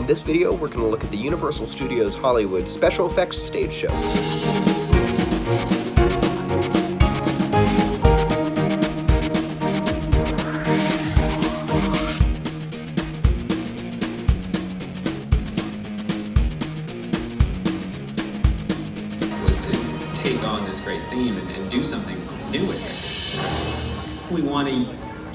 In this video, we're going to look at the Universal Studios Hollywood special effects stage show. Was to take on this great theme and do something new with it. We want to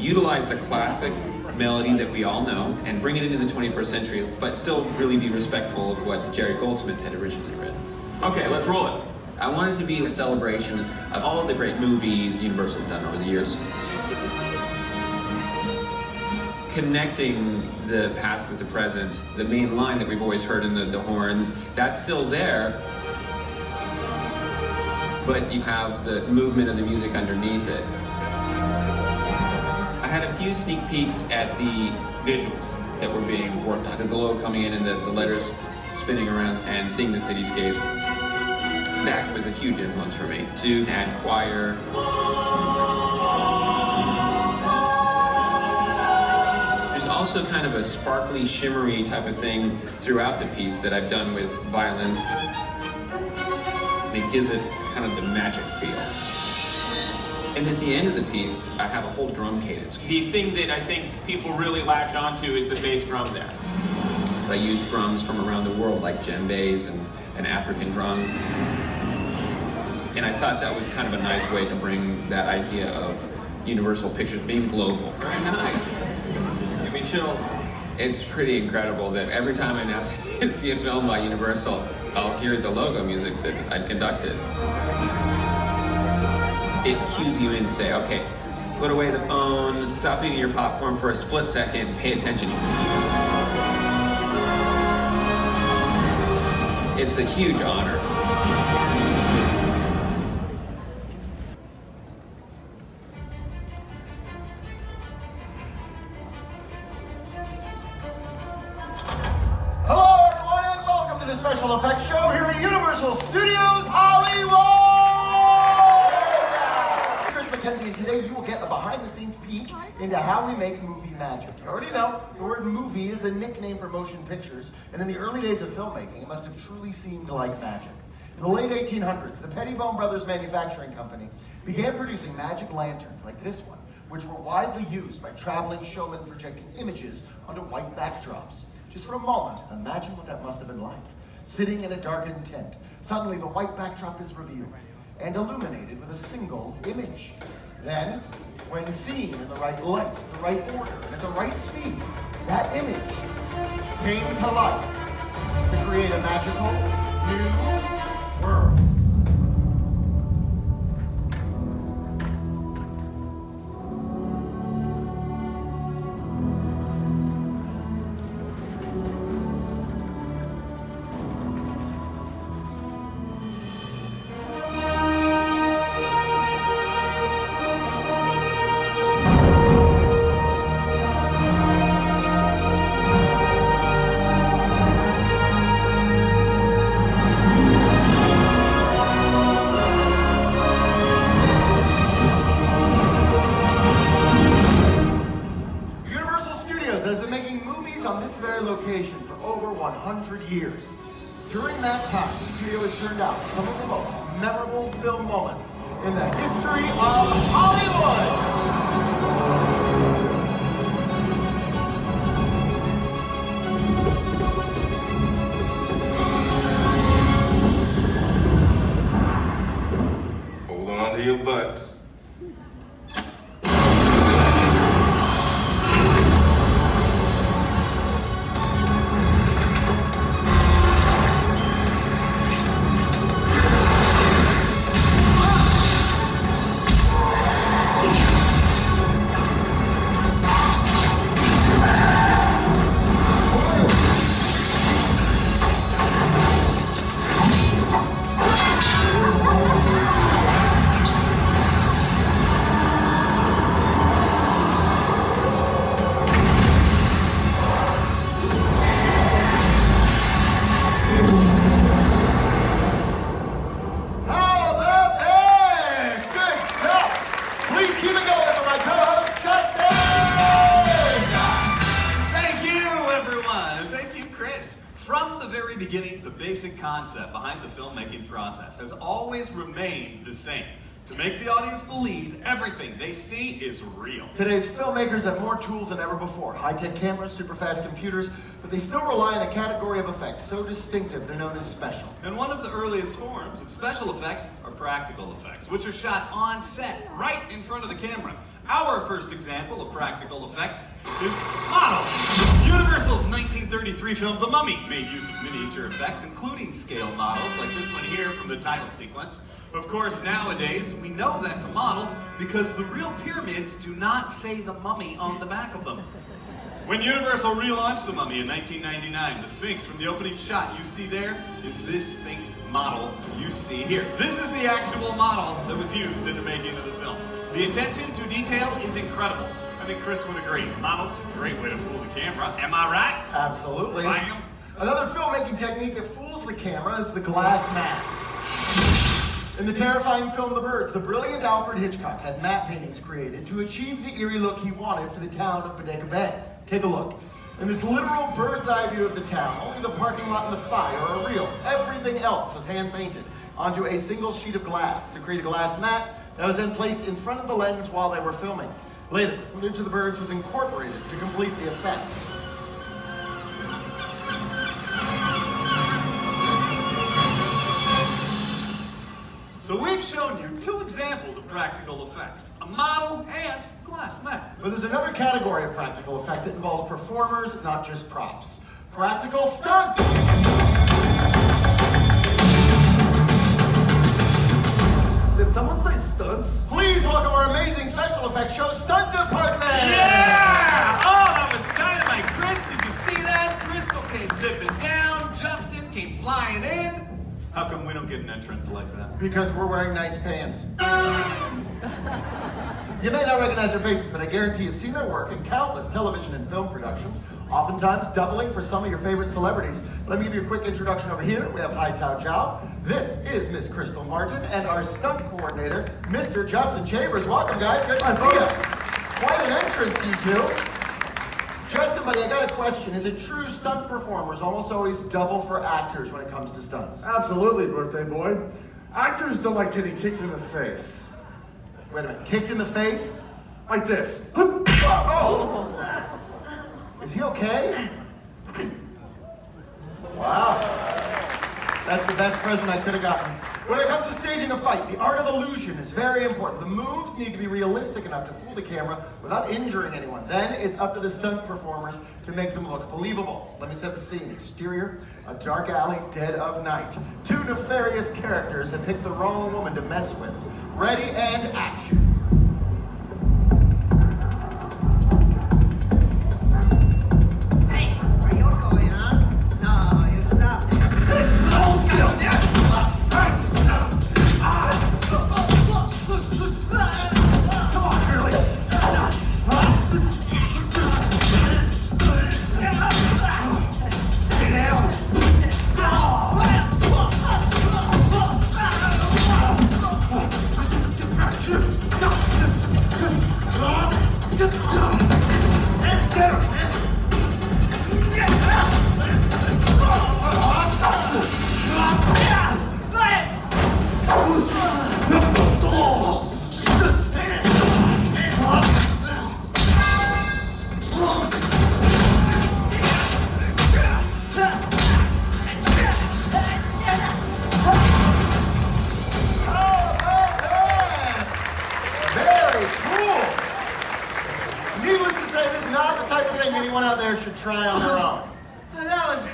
utilize the classic melody that we all know and bring it into the 21st century, but still really be respectful of what Jerry Goldsmith had originally written. Okay, let's roll it. I want it to be a celebration of all of the great movies Universal's done over the years. Connecting the past with the present, the main line that we've always heard in the horns, that's still there, but you have the movement of the music underneath it. I had a few sneak peeks at the visuals that were being worked on. The glow coming in and the letters spinning around and seeing the cityscapes. That was a huge influence for me. To add choir. There's also kind of a sparkly, shimmery type of thing throughout the piece that I've done with violins. And it gives it kind of the magic feel. And at the end of the piece, I have a whole drum cadence. The thing that I think people really latch onto is the bass drum there. I use drums from around the world, like djembes and African drums. And I thought that was kind of a nice way to bring that idea of Universal Pictures being global. Very nice. Give me chills. It's pretty incredible that every time I now see a film by Universal, I'll hear the logo music that I conducted. It cues you in to say, okay, put away the phone, stop eating your popcorn for a split second, pay attention. It's a huge honor. Hello everyone and welcome to the special effects show here at Universal Studios Hollywood! And today you will get a behind-the-scenes peek into how we make movie magic. You already know the word movie is a nickname for motion pictures, and in the early days of filmmaking, it must have truly seemed like magic. In the late 1800s, the Pettibone Brothers Manufacturing Company began producing magic lanterns like this one, which were widely used by traveling showmen projecting images onto white backdrops. Just for a moment, imagine what that must have been like. Sitting in a darkened tent, suddenly the white backdrop is revealed and illuminated with a single image. Then, when seen in the right light, the right order, and at the right speed, that image came to life to create a magical new world. On this very location for over 100 years. During that time, the studio has turned out some of the most memorable film moments in the history of Hollywood. Hold on to your butts. very beginning, the basic concept behind the filmmaking process has always remained the same. To make the audience believe everything they see is real. Today's filmmakers have more tools than ever before. High-tech cameras, super fast computers, but they still rely on a category of effects so distinctive they're known as special. And one of the earliest forms of special effects are practical effects, which are shot on set, right in front of the camera. Our first example of practical effects is models. Universal's 1933 film The Mummy made use of miniature effects, including scale models like this one here from the title sequence. Of course, nowadays, we know that's a model because the real pyramids do not say The Mummy on the back of them. When Universal relaunched The Mummy in 1999, the Sphinx from the opening shot you see there is this Sphinx model you see here. This is the actual model that was used in the making of the film. The attention to detail is incredible. I think Chris would agree. Models, great way to fool the camera. Am I right? Absolutely. Bam. Another filmmaking technique that fools the camera is the glass mat. In the terrifying film The Birds, the brilliant Alfred Hitchcock had matte paintings created to achieve the eerie look he wanted for the town of Bodega Bay. Take a look. In this literal bird's eye view of the town, only the parking lot and the fire are real. Everything else was hand-painted onto a single sheet of glass to create a glass mat that was then placed in front of the lens while they were filming. Later, footage of the birds was incorporated to complete the effect. So we've shown you two examples of practical effects, a model and glass mat. But there's another category of practical effect that involves performers, not just props. Practical stunts! Did someone say stunts? Please welcome our amazing special effects show stunt department! Yeah! Oh, that was dynamite. Chris, did you see that? Crystal came zipping down. Justin came flying in. How come we don't get an entrance like that? Because we're wearing nice pants. You may not recognize their faces, but I guarantee you've seen their work in countless television and film productions, oftentimes doubling for some of your favorite celebrities. Let me give you a quick introduction over here. We have Hai Tao Zhao. This is Miss Crystal Martin, and our stunt coordinator, Mr. Justin Chambers. Welcome, guys. Good to see you. Quite an entrance, you two. Justin, buddy, I got a question. Is it true stunt performers almost always double for actors when it comes to stunts? Absolutely, birthday boy. Actors don't like getting kicked in the face. Wait a minute, kicked in the face? Like this. Oh! Is he okay? Wow. That's the best present I could have gotten. When it comes to staging a fight, the art of illusion is very important. The moves need to be realistic enough to fool the camera without injuring anyone. Then it's up to the stunt performers to make them look believable. Let me set the scene. Exterior, a dark alley, dead of night. Two nefarious characters have picked the wrong woman to mess with. Ready and action. Hey, are you going, huh? No, you stop there. Come on, Shirley. Stay down. Needless to say, this is not the type of thing anyone out there should try on their own. That was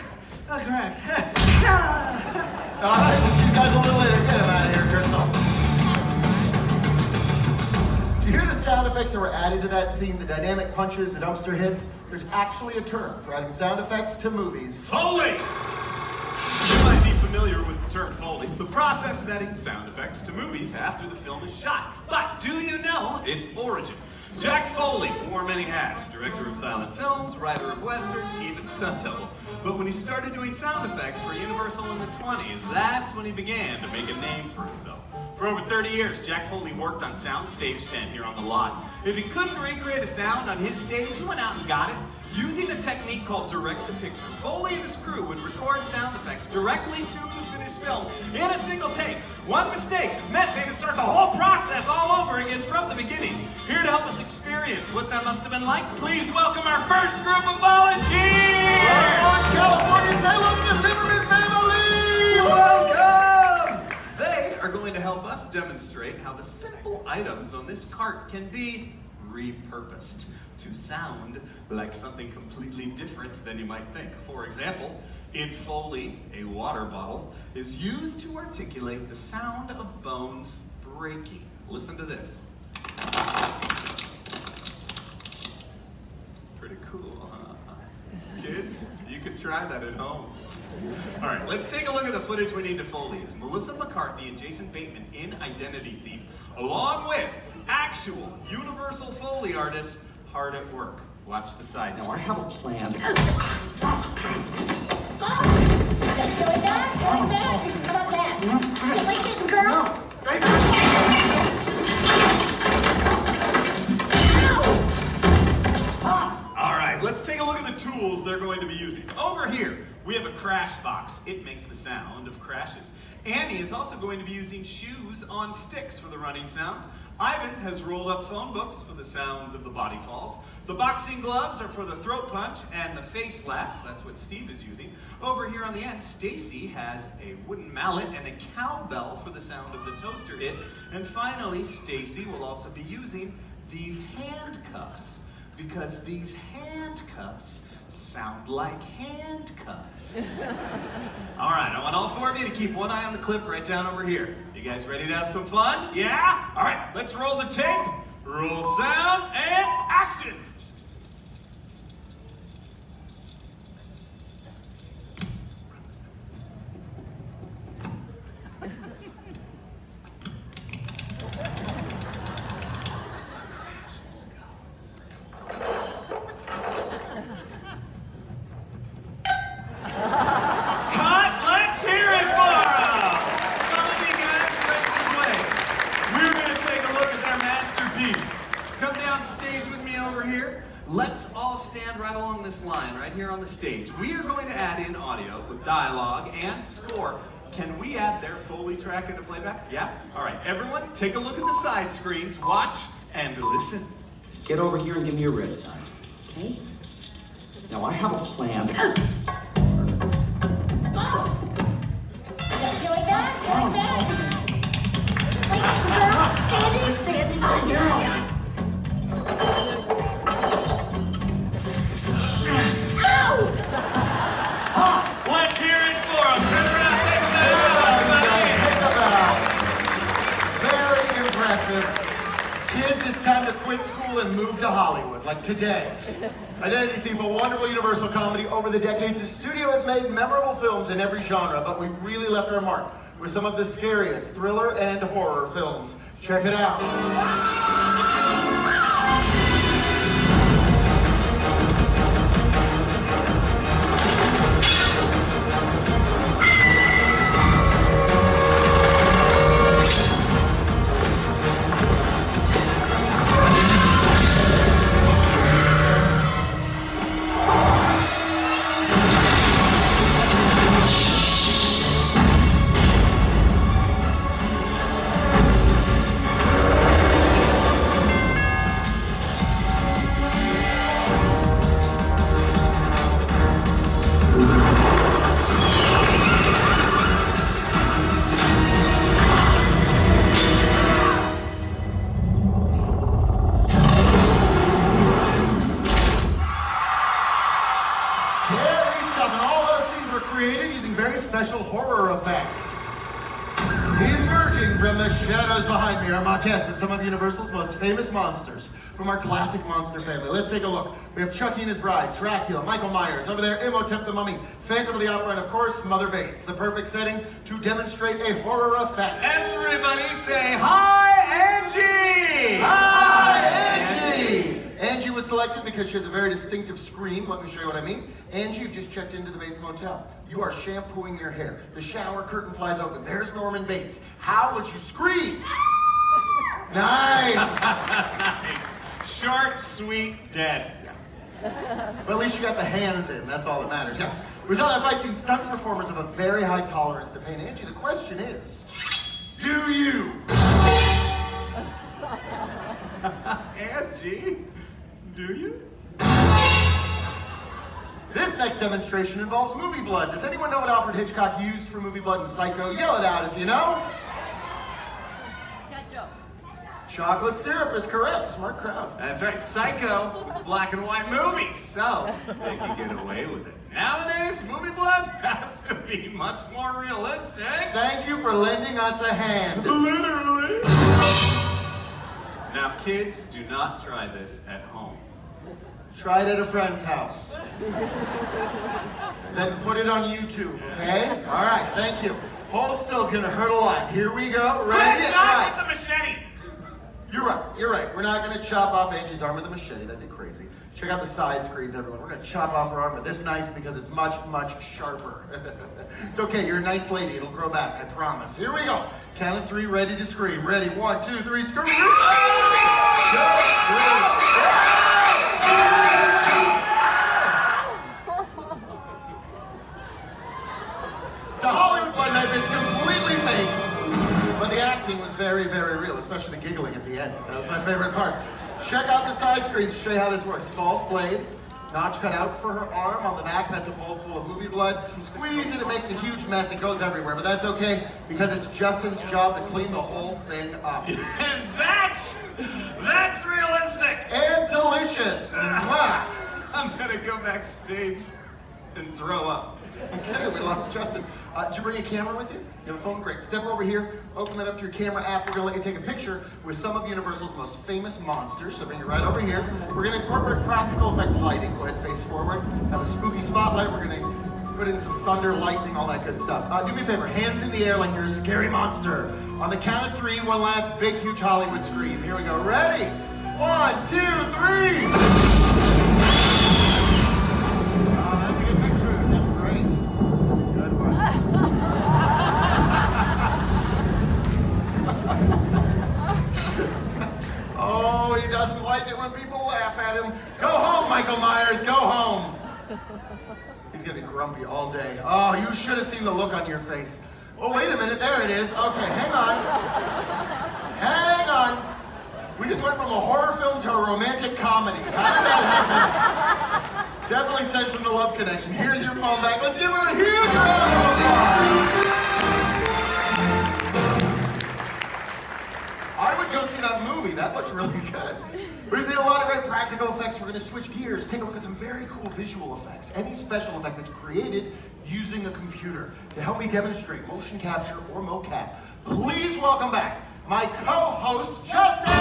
correct. All right, we'll see you guys a little later. Get him out of here, Crystal. Do you hear the sound effects that were added to that scene? The dynamic punches, the dumpster hits? There's actually a term for adding sound effects to movies. Foley! You might be familiar with the term Foley, the process of adding sound effects to movies after the film is shot. But do you know its origin? Jack Foley wore many hats, director of silent films, writer of westerns, even stunt double. But when he started doing sound effects for Universal in the 20s, that's when he began to make a name for himself. For over 30 years, Jack Foley worked on Sound Stage 10 here on the lot. If he couldn't recreate a sound on his stage, he went out and got it. Using a technique called direct-to-picture, Foley and his crew would record sound effects directly to the finished film in a single take. One mistake meant they had to start the whole process all over again from the beginning. Here to help us experience what that must have been like, please welcome our first group of volunteers! Orange, California, say hello to the Zimmerman family! Welcome! They are going to help us demonstrate how the simple items on this cart can be repurposed to sound like something completely different than you might think. For example, in Foley, a water bottle is used to articulate the sound of bones breaking. Listen to this. Pretty cool, huh? Kids, you can try that at home. All right, let's take a look at the footage we need to Foley. It's Melissa McCarthy and Jason Bateman in Identity Thief, along with actual Universal Foley artists hard at work. Watch the sides. Now I have a plan. Going back. How about that? You like it, girl? All right, let's take a look at the tools they're going to be using. Over here, we have a crash box. It makes the sound of crashes. Annie is also going to be using shoes on sticks for the running sounds. Ivan has rolled up phone books for the sounds of the body falls. The boxing gloves are for the throat punch and the face slaps. That's what Steve is using. Over here on the end, Stacy has a wooden mallet and a cowbell for the sound of the toaster hit. And finally, Stacy will also be using these handcuffs, because these handcuffs sound like handcuffs. All right, I want all four of you to keep one eye on the clip right down over here. You guys ready to have some fun? Yeah? All right, let's roll the tape, roll sound, and action. Let's all stand right along this line, right here on the stage. We are going to add in audio with dialogue and score. Can we add their Foley track into playback? Yeah? All right, everyone, take a look at the side screens, watch, and listen. Get over here and give me a red sign, okay? Now I have a plan. You like that? You like that? Like it, girl? Sandy, yeah. Let's hear it for them. Turn around, take them out. Very impressive. Kids, it's time to quit school and move to Hollywood, like today. Identity Thief, a wonderful Universal comedy. Over the decades, the studio has made memorable films in every genre, but we really left our mark with some of the scariest thriller and horror films. Check it out. Created using very special horror effects. Emerging from the shadows behind me are maquettes of some of Universal's most famous monsters from our classic monster family. Let's take a look. We have Chucky and his bride, Dracula, Michael Myers, over there, Imhotep the Mummy, Phantom of the Opera, and of course, Mother Bates. The perfect setting to demonstrate a horror effect. Everybody say hi, Angie! Hi, Angie! Angie was selected because she has a very distinctive scream. Let me show you what I mean. Angie, you've just checked into the Bates Motel. You are shampooing your hair. The shower curtain flies open. There's Norman Bates. How would you scream? Nice! Nice. Short, sweet, dead. But at least you got the hands in, that's all that matters. Yeah. We saw that fight scene. Stunt performers have a very high tolerance to pain. Angie, the question is, do you? Angie, do you? This next demonstration involves movie blood. Does anyone know what Alfred Hitchcock used for movie blood in Psycho? Yell it out if you know. Ketchup. Chocolate syrup is correct. Smart crowd. That's right, Psycho was a black and white movie, so they could get away with it. Nowadays, movie blood has to be much more realistic. Thank you for lending us a hand. Literally. Now, kids, do not try this at home. Try it at a friend's house. Then put it on YouTube, okay? All right, thank you. Hold still is gonna hurt a lot. Here we go. Ready? Chris, Right. not with the machete. You're right. We're not gonna chop off Angie's arm with a machete. That'd be crazy. Check out the side screens, everyone. We're gonna chop off her arm with this knife because it's much, much sharper. It's okay, you're a nice lady. It'll grow back, I promise. Here we go. Count of 3, ready to scream. Ready, 1, 2, 3, scream. It's a Hollywood blood knife. It's completely fake, but the acting was very, very real, especially the giggling at the end. That was my favorite part. Check out the side screens to show you how this works. False blade, notch cut out for her arm on the back. That's a bowl full of movie blood. You squeeze it, it makes a huge mess. It goes everywhere, but that's okay because it's Justin's job to clean the whole thing up. And that's realistic. And delicious. Mwah. I'm gonna go backstage and throw up. Okay, we lost Justin. Did you bring a camera with you? You have a phone? Great. Step over here, open that up to your camera app. We're gonna let you take a picture with some of Universal's most famous monsters. So bring it right over here. We're gonna incorporate practical effect lighting. Go ahead, face forward. Have a spooky spotlight. We're gonna put in some thunder, lightning, all that good stuff. Do me a favor, hands in the air like you're a scary monster. On the count of 3, one last big, huge Hollywood scream. Here we go. Ready? 1, 2, 3. That's a good picture. That's great. Good one. Oh, he doesn't like it when people laugh at him. Go home, Michael Myers. Go home. He's gonna be grumpy all day. Oh, you should have seen the look on your face. Oh, wait a minute. There it is. Okay, hang on. Hang on. We just went from a horror film to a romantic comedy. How did that happen? Definitely sensing the love connection. Here's your phone back. Let's give her a huge round of applause. I would go see that movie. That looked really good. We're seeing a lot of great practical effects. We're going to switch gears, take a look at some very cool visual effects. Any special effect that's created using a computer. To help me demonstrate motion capture or mocap, please welcome back my co-host, Justin!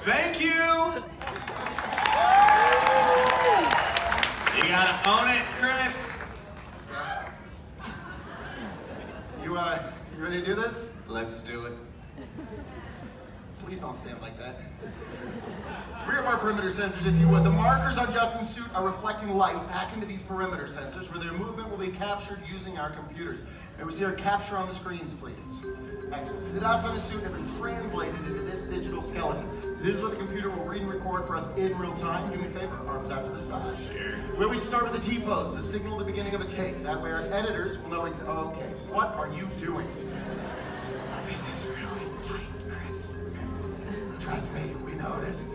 Thank you. You gotta own it, Chris. You ready to do this? Let's do it. Please don't stand like that. Rear bar perimeter sensors, if you would. The markers on Justin's suit are reflecting light back into these perimeter sensors where their movement will be captured using our computers. May we see our capture on the screens, please? Excellent. See, the dots on his suit have been translated into this digital skeleton. This is what the computer will read and record for us in real time. Do me a favor, arms out to the side. Sure. Where we start with the T-pose to signal the beginning of a take. That way our editors will know exactly. Okay, what are you doing? This is really tight, Chris. Trust me, we noticed.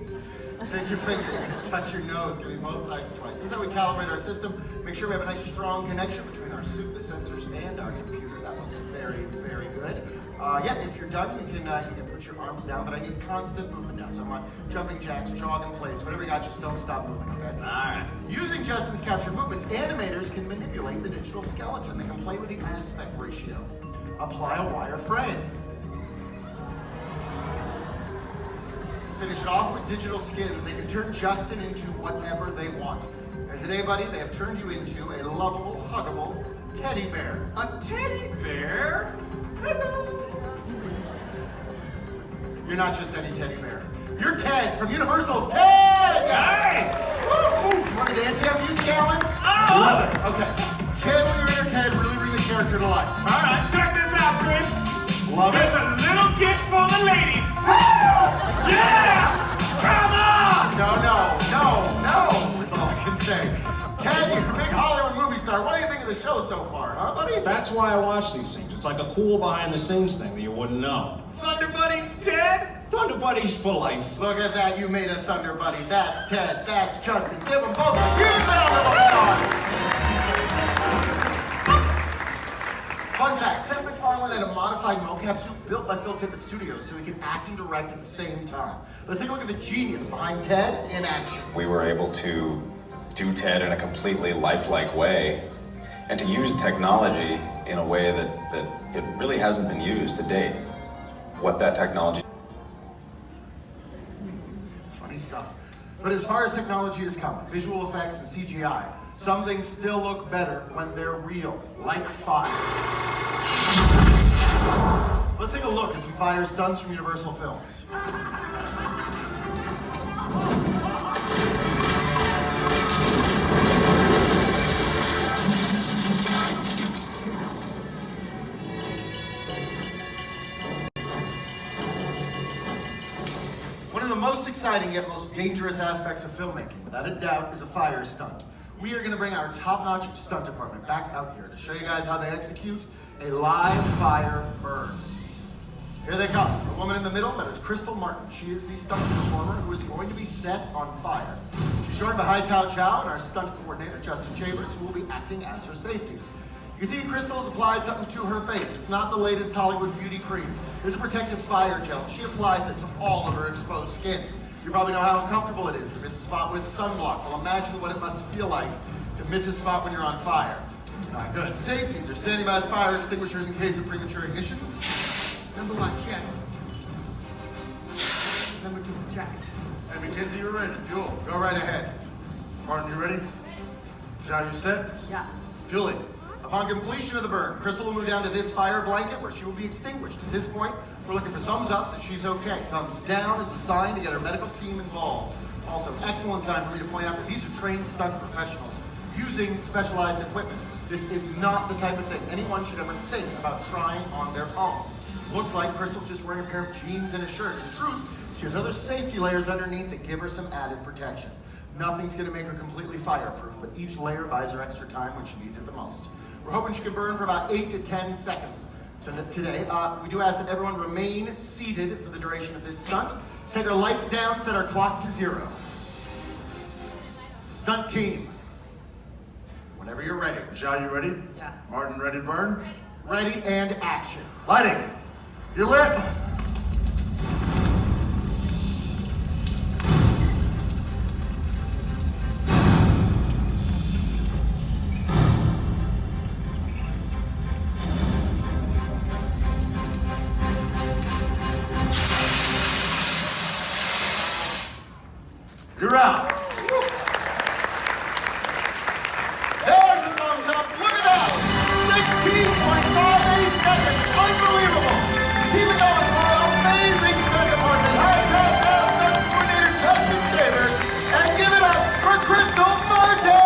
Take your finger, you're gonna touch your nose, give me both sides twice. This is how we calibrate our system. Make sure we have a nice strong connection between our suit, the sensors, and our computer. That looks very, very good. Yeah, if you're done, you can put your arms down, but I need constant movement now. So I'm on jumping jacks, jog in place, whatever you got, just don't stop moving, okay? All right. Using Justin's captured movements, animators can manipulate the digital skeleton. They can play with the aspect ratio. Apply a wireframe. Finish it off with digital skins. They can turn Justin into whatever they want. And today, buddy, they have turned you into a lovable, huggable teddy bear. A teddy bear? Hello. You're not just any teddy bear. You're Ted from Universal's Ted! Nice! Woo! You want to dance? You have music, Alan? Oh! Love it. Okay. Ted, when you're in Ted, really bring the character to life. All right, check this out, Chris. Love There's it. a little gift for the show so far, huh, buddy? That's why I watch these things. It's like a cool behind-the-scenes thing that you wouldn't know. Thunder Buddies, Ted? Thunder Buddies for life. Look at that, you made a Thunder Buddy. That's Ted, that's Justin. Give them both a huge round of applause. Fun fact, Seth MacFarlane had a modified mocap suit built by Phil Tippett Studios so he could act and direct at the same time. Let's take a look at the genius behind Ted in action. We were able to do Ted in a completely lifelike way and to use technology in a way that it really hasn't been used to date. What that technology... Funny stuff. But as far as technology has come, visual effects and CGI, some things still look better when they're real, like fire. Let's take a look at some fire stunts from Universal Films. One of the most exciting yet most dangerous aspects of filmmaking, without a doubt, is a fire stunt. We are going to bring our top-notch stunt department back out here to show you guys how they execute a live fire burn. Here they come. The woman in the middle, that is Crystal Martin. She is the stunt performer who is going to be set on fire. She's joined by Hai Tao Chow and our stunt coordinator, Justin Chambers, who will be acting as her safeties. You see, Crystal has applied something to her face. It's not the latest Hollywood beauty cream. There's a protective fire gel. She applies it to all of her exposed skin. You probably know how uncomfortable it is to miss a spot with sunblock. Well, imagine what it must feel like to miss a spot when you're on fire. All right, good. Safeties are standing by the fire extinguishers in case of premature ignition. Number one, check. Number two, check. Hey, Mackenzie, you're ready. Fuel. Go right ahead. Martin, you ready? John, you set? Yeah. Fueling. Upon completion of the burn, Crystal will move down to this fire blanket where she will be extinguished. At this point, we're looking for thumbs up that she's okay. Thumbs down is a sign to get our medical team involved. Also, excellent time for me to point out that these are trained stunt professionals using specialized equipment. This is not the type of thing anyone should ever think about trying on their own. Looks like Crystal's just wearing a pair of jeans and a shirt. In truth, she has other safety layers underneath that give her some added protection. Nothing's gonna make her completely fireproof, but each layer buys her extra time when she needs it the most. We're hoping she can burn for about 8 to 10 seconds today. We do ask that everyone remain seated for the duration of this stunt. Let's take our lights down, set our clock to 0. Stunt team, whenever you're ready. John, you ready? Yeah. Martin, ready to burn? Ready and action. Lighting. You're lit. You're out. There's a thumbs up. Look at that. 16.58 seconds. Unbelievable. Keep it going for an amazing stunt department. Hi, stunt coordinator Justin Chambers. And give it up for Crystal Martin.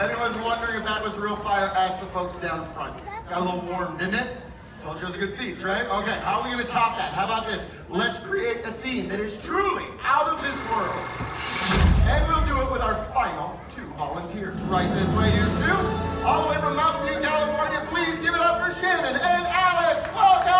Anyone's wondering if that was real fire, ask the folks down front. Got a little warm, didn't it? Told you it was good seats, right? Okay, how are we gonna top that? How about this? Let's create a scene that is truly out of this world. And we'll do it with our final 2 volunteers. Right this way, you two. All the way from Mountain View, California, please give it up for Shannon and Alex. Welcome!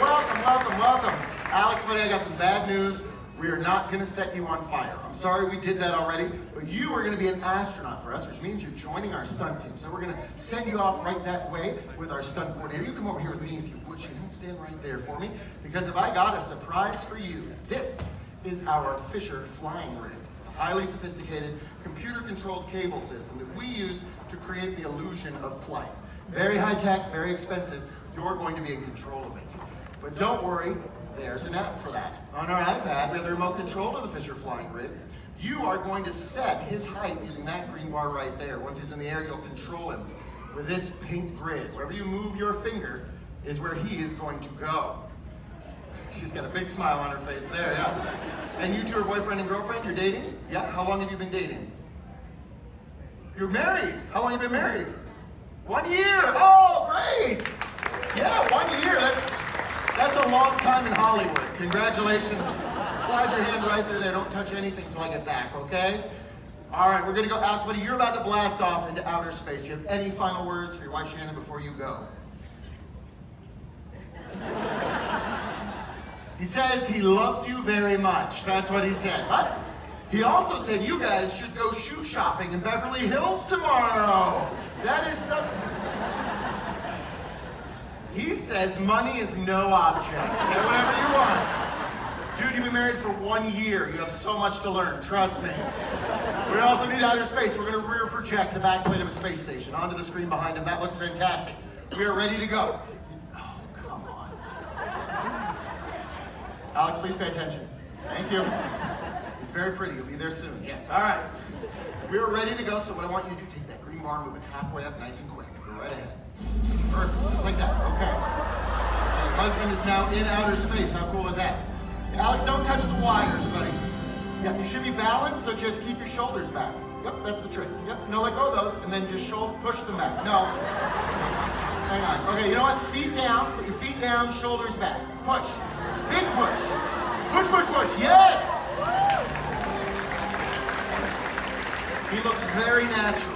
Welcome, welcome, welcome. Alex, buddy, I got some bad news. We are not gonna set you on fire. I'm sorry we did that already, but you are gonna be an astronaut for us, which means you're joining our stunt team. So we're gonna send you off right that way with our stunt coordinator. You come over here with me if you would, Shannon. Stand right there for me, because if I got a surprise for you, this is our Fisher flying rig. It's a highly sophisticated, computer-controlled cable system that we use to create the illusion of flight. Very high-tech, very expensive. You're going to be in control of it. But don't worry, there's an app for that. On our iPad, we have the remote control of the Fisher flying rig. You are going to set his height using that green bar right there. Once he's in the air, you'll control him with this pink grid. Wherever you move your finger is where he is going to go. She's got a big smile on her face there, yeah. And you two are boyfriend and girlfriend? You're dating? Yeah, how long have you been dating? You're married. How long have you been married? 1 year. Oh, great. Yeah, 1 year. That's a long time in Hollywood. Congratulations. Slide your hand right through there. Don't touch anything till I get back, okay? All right, we're gonna go out, buddy. You're about to blast off into outer space. Do you have any final words for your wife, Shannon, before you go? He says he loves you very much. That's what he said. But he also said you guys should go shoe shopping in Beverly Hills tomorrow. That is something. He says money is no object. Get whatever you want. Dude, you've been married for 1 year. You have so much to learn, trust me. We also need outer space. We're gonna rear project the backplate of a space station onto the screen behind him. That looks fantastic. We are ready to go. Oh, come on. Alex, please pay attention. Thank you. It's very pretty. You'll be there soon. Yes, all right. We're ready to go, so what I want you to do, take that green bar, move it halfway up nice and quick. Go right ahead. Perfect, just like that, okay. So your husband is now in outer space. How cool is that? Alex, don't touch the wires, buddy. Yeah, you should be balanced, so just keep your shoulders back. Yep, that's the trick. Yep, no, let go of those, and then just push them back. No. Hang on. Okay, you know what? Feet down. Put your feet down, shoulders back. Push. Big push. Push, push, push. Yes! He looks very natural.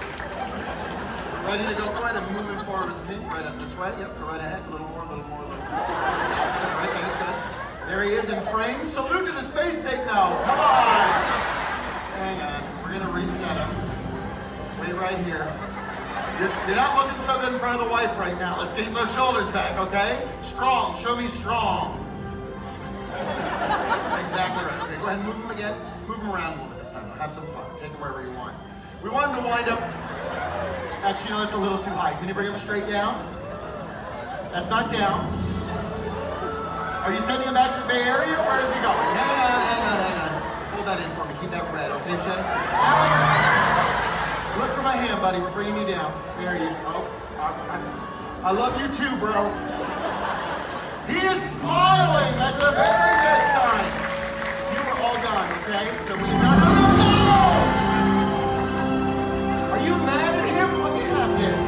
Ready to go? Go ahead and move him forward with me. Right up this way. Yep, go right ahead. A little more, a little more, a little more. That's good. Right there, that's good. There he is in frame. Salute to the space station now. Come on. Hang on. We're going to reset him. Wait right here. You're not looking so good in front of the wife right now. Let's get those shoulders back, okay? Strong. Show me strong. Exactly right. Okay, go ahead and move him again. Move him around a little bit this time. Have some fun. Take him wherever you want. We want him to wind up. Actually, no, that's a little too high. Can you bring him straight down? That's not down. Are you sending him back to the Bay Area? Where is he going? Hang on, hang on, hang on. Hold that in for me. Keep that red, okay, Shannon? Alex, look for my hand, buddy. We're bringing you down. There you go. I love you too, bro. He is smiling. That's a very good sign. You were all done, okay? So we no! Are you mad at him? Let me have this.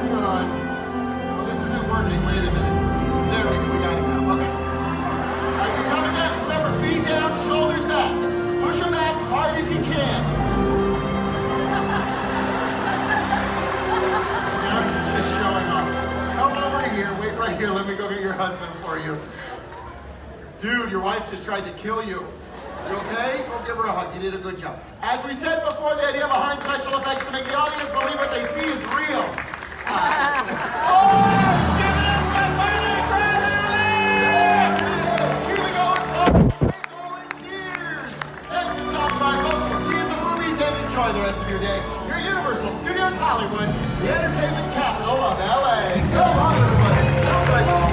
Hang on. Oh, this isn't working. Wait a minute. There we go. We got it now. Okay. All right, you're coming down. Remember, feet down, shoulders back. Push him back hard as you can. Now he's just showing up. Come over here. Wait right here. Let me go get your husband for you. Dude, your wife just tried to kill you. You okay? Go give her a hug. You did a good job. As we said before, the idea behind special effects to make the audience believe what they see is real. Enjoy the rest of your day. You're at Universal Studios Hollywood, the entertainment capital of LA. Go Hollywood!